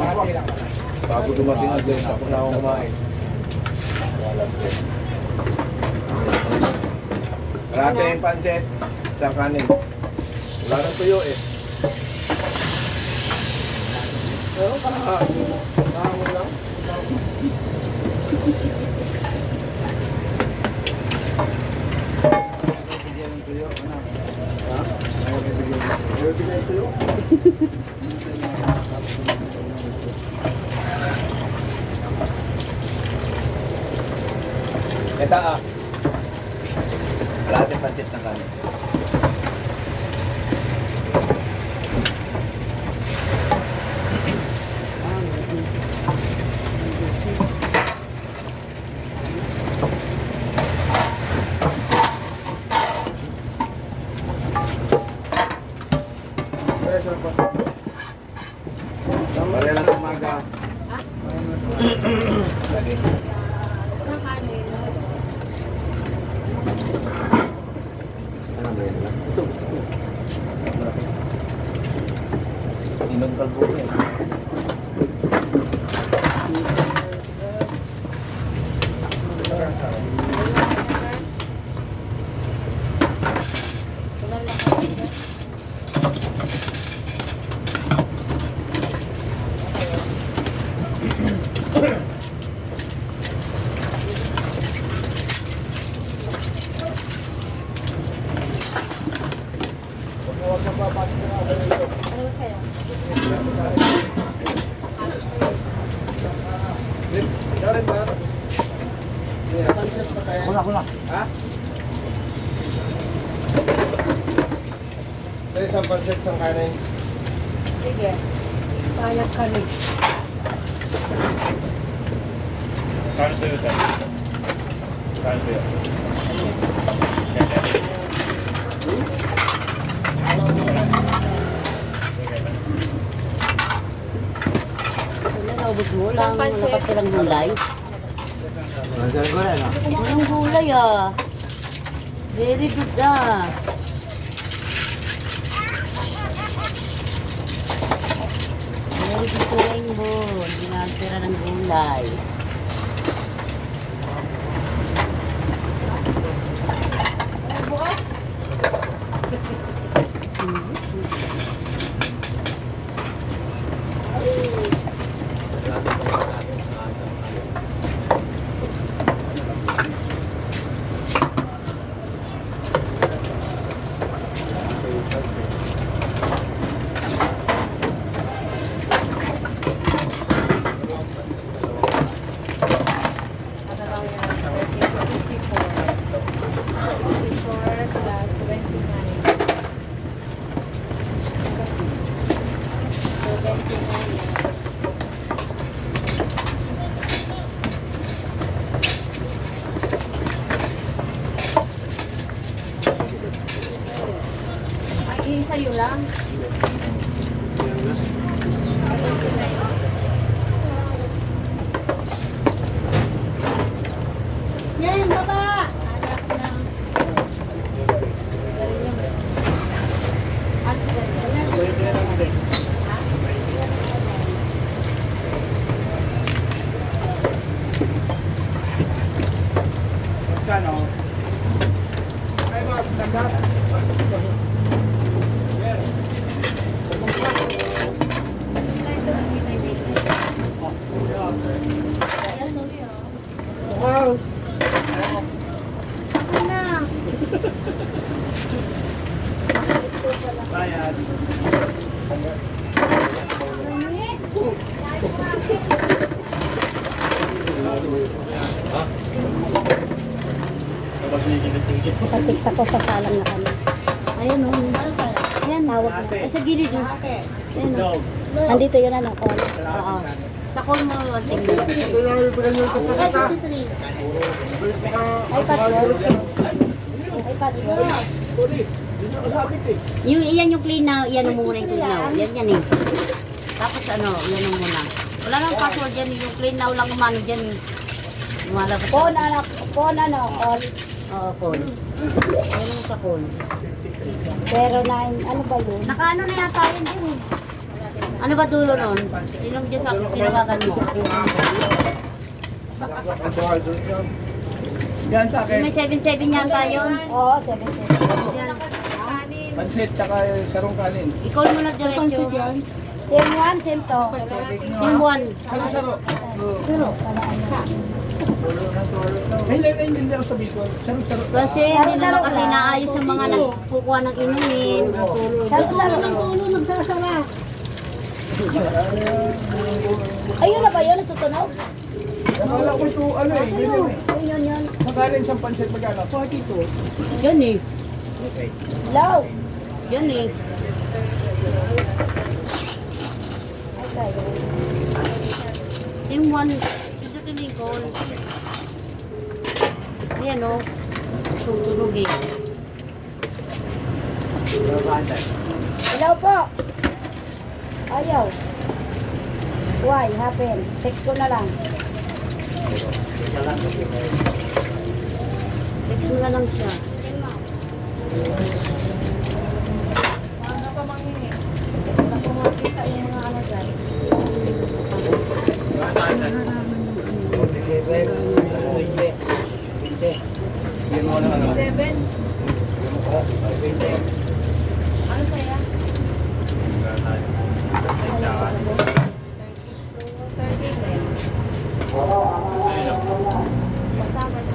Bago dumating ang din, ako na akong kumain. Karate yung pancet, sa kanin. Wala nang tuyo eh. Pero mo lang. Bigyan ng tuyo, anak. Ha? Ayaw bigyan ng tuyo? Ito Kalahati pancit ng kanin. Pare lang umaga. Lagi. Inom kalbo eh. Wala. Ha? Sa isang pancit, isang kanin. Sige. Payak kami. Kain sa'yo, sir. Kain sa'yo. Naubos mo lang, wala ka silang gulay. Walang gulay Very good Very good to rainbow. Hindi na tira ng gulay. Ay, sa'yo lang. Yan, baba! Kano? Ay, magandang. Wow! Bayad. Nakatik ako sa salang na kami. Ayan o. Ayan, tawag na. Ay, sa gilid yun. Ayan o. Andito yun call. Oo. Sa call mo, tingnan. Ay, password. Ay, password. Iyan yung clean now. Iyan mo muna yung clean now. Yan eh. Tapos yan mo muna. Wala nang password yan. Yung clean now lang umano dyan. Phone, call. Oo, phone. Ano sa phone? 09, ano ba yun? Nakaano na yata yun din eh. Ano ba dulo nun? Sinong dyan sa tinawagan mo? Diyan sa akin. May 7-7 yata yun. Oo, 7-7. Yan. Pansit, tsaka sarong kanin. I-call mo na diretso. Same 1, same 2. Sim 1. Saro. Hindi ako sa Bicol. Saro. Kasi hindi naman kasi naayos yung mga nagkukuha ng inumin. Salo-salo ng ulo, nagsasara. Ayun na ba yun? Natutunog? Akala ko ito, ano eh, ganyan eh. Yun. Magaling siyang pansit magkano? 42. Yan eh. Low. Yan eh. Okay. Sim 1. Ito tinikol. Ayan o. Tutunog eh. Hello po. Ayaw. Why? Happen. Text ko na lang. Text mo na lang siya. Yan mo na ano. 7. Ano saya? Kasama na.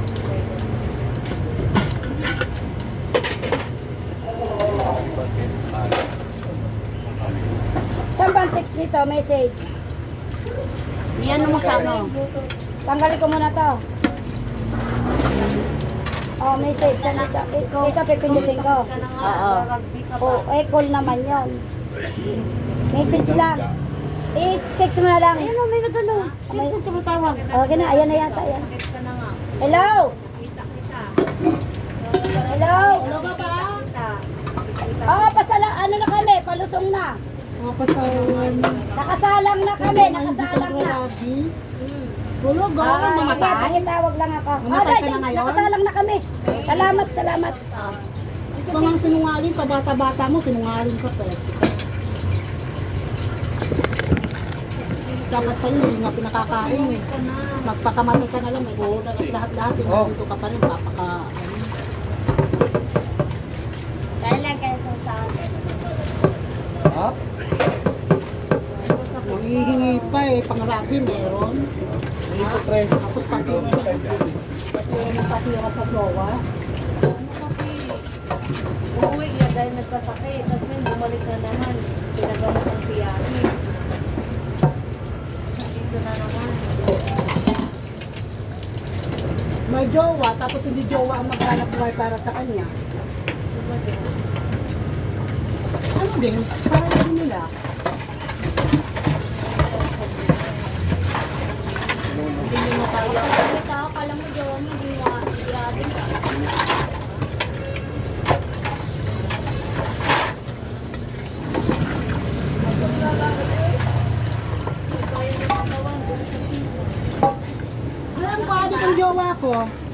Saan ba ang text nito? Message. Yan mo sa ano. Tanggalin ko muna to. Oh, message. Saan ito? Ito pipindutin ko. Oo. Oh, call naman yon. Message lang. I-text mo na lang. Ayun o, may nagano. Sino ito tumatawag? Okay na, ayan na yata yan. Hello? Hello? Hello ba ba? Oo, pasalang, ano na kami, palusong na. Nakasalang na kami, nakasalang na. Tulog ba? Ah, sige, Mamatay? pakitawag lang ako. Mamatay ka na ngayon? Nakasalang na kami. Salamat. Mga sinungaling, pabata-bata mo, sinungaling ka pa. Dapat sa'yo, hindi nga pinakakain eh. Magpakamatay ka na lang, may sakit at lahat-lahat. Dito ka pa rin, papaka... Ha? Hihingi pa eh, pangarabi meron. Hindi ko pre. Tapos pati yung patira sa jowa. Uuwi niya dahil nagkasakit. Tapos may bumalik na naman. Pinagamot ang piyani. Dito na naman. May jowa, tapos hindi jowa ang maghanap buhay para sa kanya. Ano din, para din nila. Hindi mo kaya. Kala mo jowa mo, hindi mo iabin ka. Alam ko, adik ang jowa ko.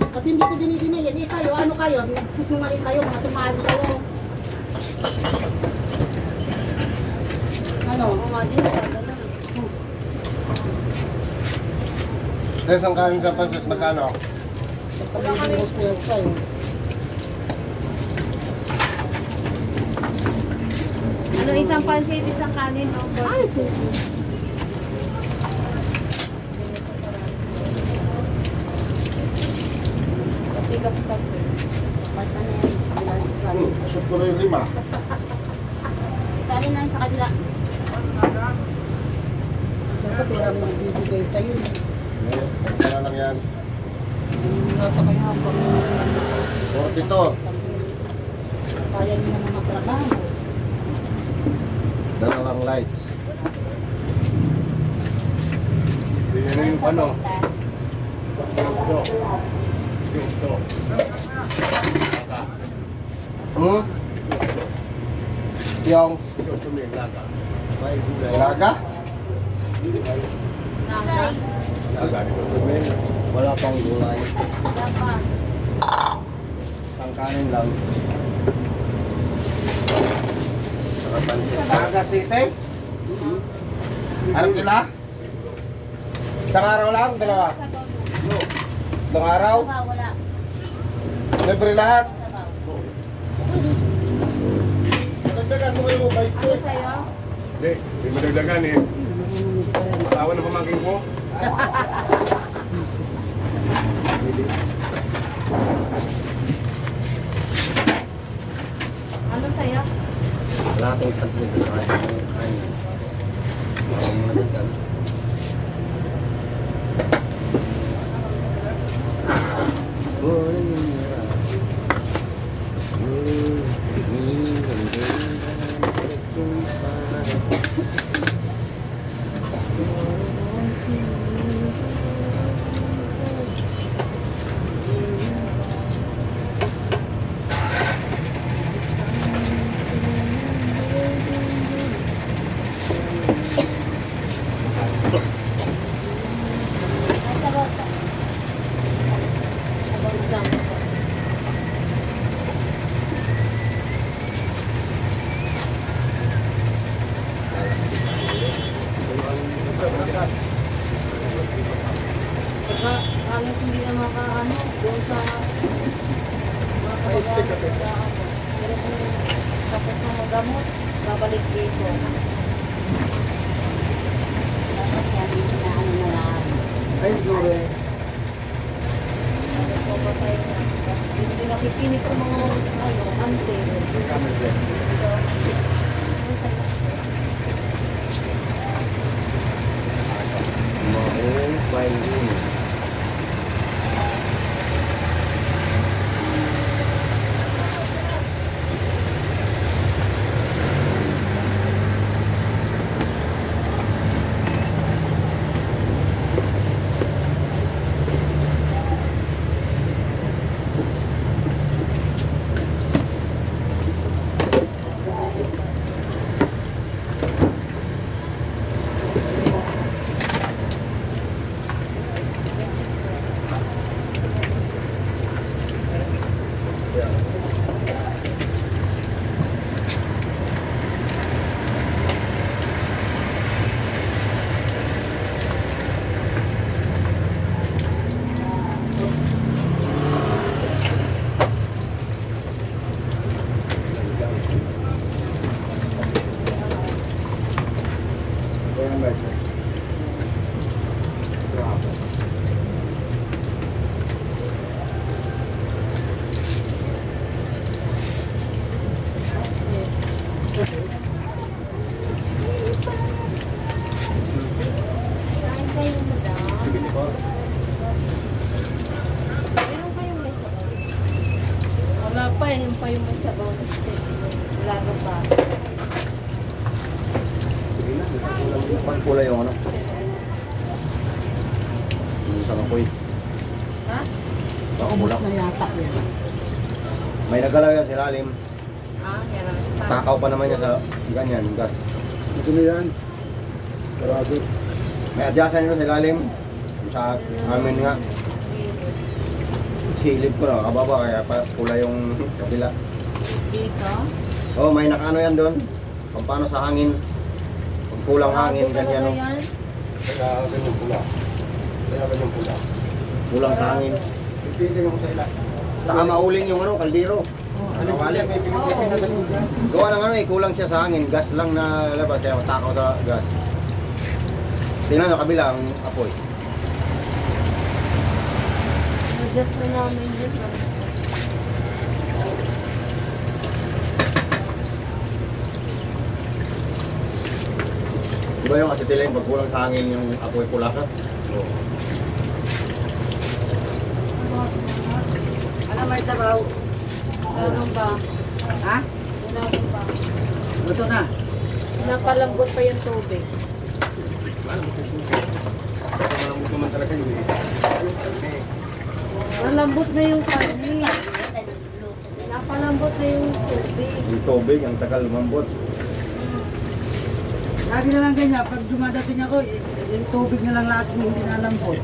At hindi ko dinidinil. Eh kayo, ano kayo? Nagsisungaling kayo, mga sumali kayo. Ano? Oo nga din. Isang kanin sa pansit, magkano? Pagkakalimutan ko sa'yo. Ano, isang pansit, isang kanin, no? Ay, Tigas kasi. Basta na yan. Asot ko na yung 5. Sali na sa kabila. dapat pera mo bibigay sa'yo. Isa na lang yan. Nasa kayo ang 42. kaya niyo naman magtrabaho. Dalawang lights. Bigyan na yung ano. Ito. Yung laga? Laga ni Kutumin. Wala pang gulay. Isang kanin lang. Saka pansit. Laga City? Harap kila? Isang araw lang, dalawa. Itong araw, Wala. libre lahat. Dagdagan mo kayo, bike ko. Ano sa'yo? Hindi mo dagdagan eh. Asawa ng pamangkin ko. Ano sa'yo? Wala akong taglit sa kain. Pagka hangin hindi na makaano, doon sa May stick ka pa. tapos na magamot, babalik dito. Dapat yan, na ano na lang. Ay, Lore. Papatay na. Hindi nakikinig sa mga ano, ante. Maong paingin. Wala pa, yun pa yung may sabaw. Wala na pa. Pagkulay yung ano. Yung sa kapoy. Ha? Baka bulak. na yata yan. May nagalaw yan sa ilalim. Ah, meron. Takaw pa naman yan sa ganyan, gas. Ito na yan. Grabe. May adyasan yun sa ilalim. Sa amin nga. Silip ko na, kababa, kaya pa kulay yung kabila. Dito? Oo, may nakaano yan doon. Kung paano sa hangin. Kung kulang hangin, ganyan. No? Kaya ganyan pula. Kaya ganyan pula. Kulang sa hangin. Pipili mo sa ila. Saka mauling yung ano, kaldero. Ano wali, may pinipili na sa tubig. Gawa ng ano eh, kulang siya sa hangin. Gas lang na labas, kaya matakaw sa gas. Tingnan nyo kabila ang apoy. Adjust na namin dyan. Diba yung acetylen, pag kulang sa hangin yung apoy pula ka? Oo. Ano may sabaw? Ganun ba? Ha? Ganun ba? Luto na. Napalambot pa yung tubig. Malambot naman talaga yun eh. Malambot na yung karne. Napalambot na yung tubig. Yung tubig, ang tagal lumambot. Lagi na lang ganyan. Pag dumadating ako, yung tubig na lang lahat hindi nalambot.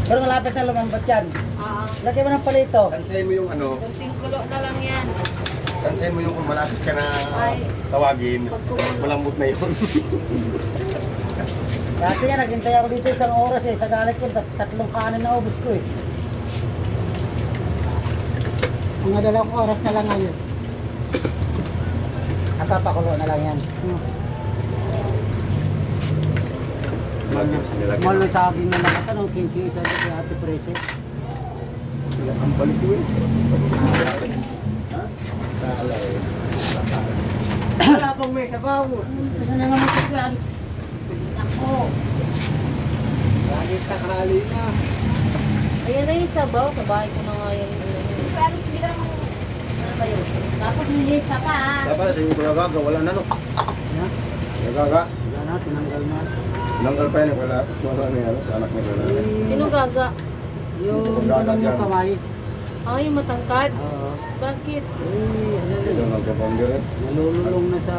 Pero malapit na lumambot yan. Ah, Lagyan mo ng palito. Tansayin mo yung ano, kunting kulo na lang yan. Tansayin mo yung kung malapit ka na tawagin. Malambot na yun. Dati nga, naghintay ako dito isang oras eh. Sa galit ko, tatlong kanin na ubos ko eh. Mga 2 oras na lang ngayon. Napapakulo na lang yan. Malo sa akin na nakatanong 15 isa sa Ate Prese. Ang balik ko eh. Wala pang may sabaw. Ano na naman sa plan? Ako. Bakit takali na? Ayan na yung sabaw. Sa bahay ko na nga yan. Pero hindi ka naman. Ano ba yun? Tapos nilis ka pa ah. Dapat sa inyo nagaga, wala na no. Nagaga. Wala na, tinanggal na. Nanggal pa yun, wala. Wala na yan, sa anak niya wala. Sino gaga? Yung ganun yung kamay. Ah, yung matangkad. Oo. Bakit? Ito nagpapamdir eh. Nalululong na sa...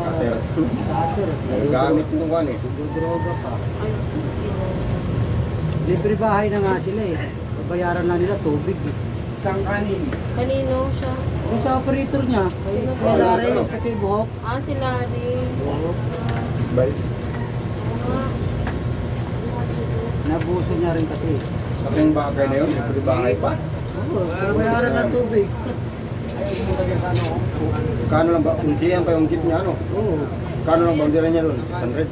Cutter. Cutter. Gamit mo kan eh. Nagdodroga pa. Ay, sige. Libre bahay na nga sila eh. Babayaran na nila tubig eh. Isang kanin. Kanino siya? Yung sa operator niya, kay Larry, pati buhok. Ah, si Larry. Buhok. Bye. Ah, Nabuso niya rin kasi. Sa aking bagay na yun, libre bahay pa. Oo, babayaran ng tubig. Kano lang ba? Unsiyan pa yung jeep niya ano? Oo. Kano lang bandera niya doon? 100?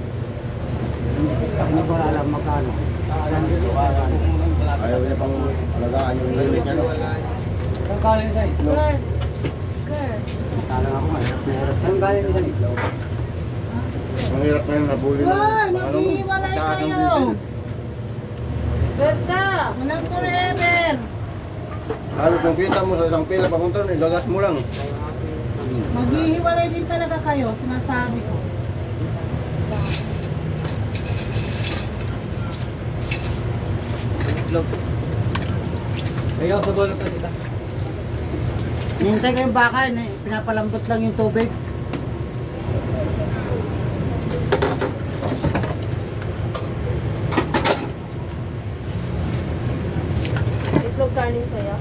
Hindi ko alam magkano. Saan dito magkano? Ayaw niya pang alagaan yung helmet niya no? Saan galing niya sa'yo? girl. Girl. Kala ako nga, hirap na hirap. Saan galing niya sa'yo? Mahirap na yung nabuli ng maghihiwalay taas ng kayo. diesel. Berta! Walang forever! Halos yung kita mo sa isang pila papunta, igagas mo lang. Maghihiwalay din talaga kayo, sinasabi ko. Ayaw sa bolo pa dito. Hinintay ko yung baka, pinapalambot lang yung tubig. Itlog kanin sa'yo.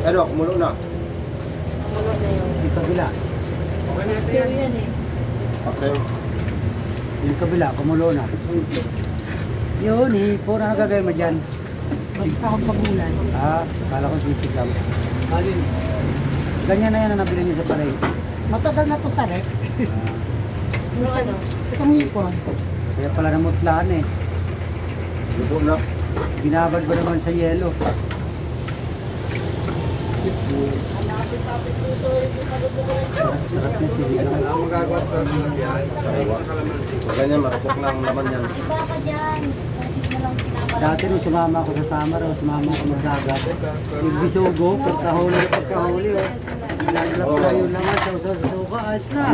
Ano, kumulo na. Mulo na yun. Yung kabila. Sir yan eh. Okay. Yung kabila, kumulo na. Yun, hipo na nagagay mo dyan. Magsakot sa gulay. Ah, kala ko sisig lang. Alin? Ganyan na yan ang nabili niyo sa palay. Matagal na to sa rep. Yung ano? Itong hipon. Kaya pala namutlaan eh. Luto na. Binabad ba naman sa yelo? Sarap na sili. Ang magagawa sa lalagyan. Sariwa. Ganyan, marapok na ang laman yan. Baka dyan. Dati nung sumama ako sa summer, sumama ako magdagat. Yung bisugo, pagkahuli. Lalap Oo. na yung laman sa suka, ayos na.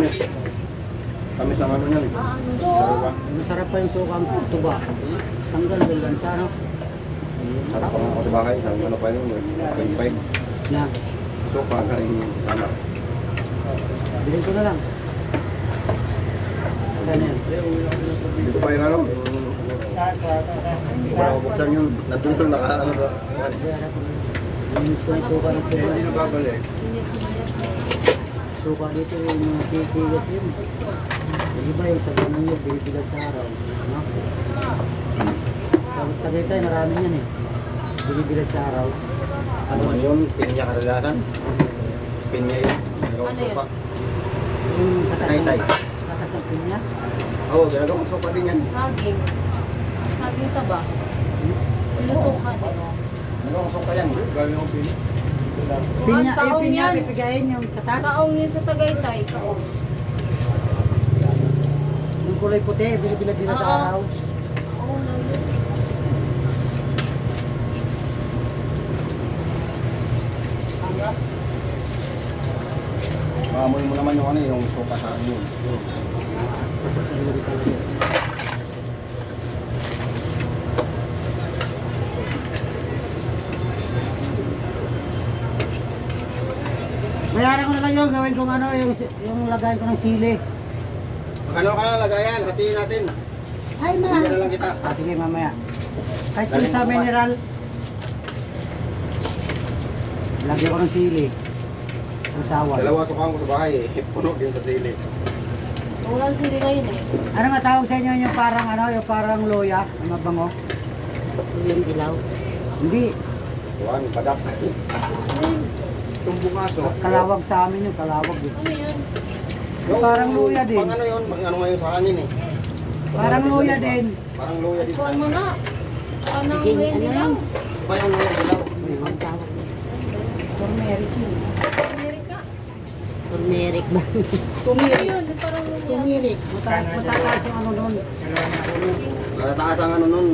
Kami sa ano yan eh. Sariwa. Masarap pa yung suka ang tuba. Tanggal lang sa ano. Sarap pa nga ako sa bahay. Sabi ano pa yun, 25. Na, So, pagaling tama. bilhin ko na lang. Saan yan? Dito pa yun ano? Hindi ko na mabuksan yun. Nandun ko naka ano sa... Linis ko yung suka ng tuba. Hindi na babalik. Suka dito yung mga kikilat yun. Yung iba yung sa ganun yun, binibigat sa araw. No? Sa Tagaytay, marami yan eh. Binibigat sa araw. Ano man yun? Pinya kadalasan. Pinya yun. Ano yun? Sopa. Yung Tagaytay. katas ng pinya. Oo, ginagawang sopa din yan. Saging. Saging sa ba? Pinusukan eh. Ginagawang sopa yan. Galing ang pinya. Pinya, taong yung pinya, yan. pipigayin yung katas. Kaong yun sa Tagaytay. Kaong. Yung kulay puti, binibilat sa Oo. araw. Oo, nandun. Maamoy mo naman yung ano, yung sopa sa ano. Pasasayuri talaga. Bayaran ko na lang yung gawin kong ano, yung lagayin ko ng sili. Magkano ka na lagayan? Hatiin natin. Ay, ma. Bigyan na lang kita. Ah, sige mamaya. Kahit yung sa mineral. Lagyan ko ng sili. Usawan. Dalawa sukaan ko sa bahay eh. Puno din sa sili. Walang sili ngayon eh. Ano nga tawag sa inyo yung parang ano, yung parang loya, ang mabango? Yung dilaw. Hindi, Tuwan, padak. kalawag sa amin yung kalawag. Eh. Ano yun? Parang luya din. Pang ano yun, pang ano ngayon sa hangin eh. Parang luya din. Parang luya din. Kuha mo na. Anong Sige, hindi ano lang? yan? Pa yung luya dilaw. Ang tawag. Turmeric yun. Amerika. Turmeric ba? Ano yun? Parang Turmeric. Mataas yung ano nun. Matataas ang ano nun.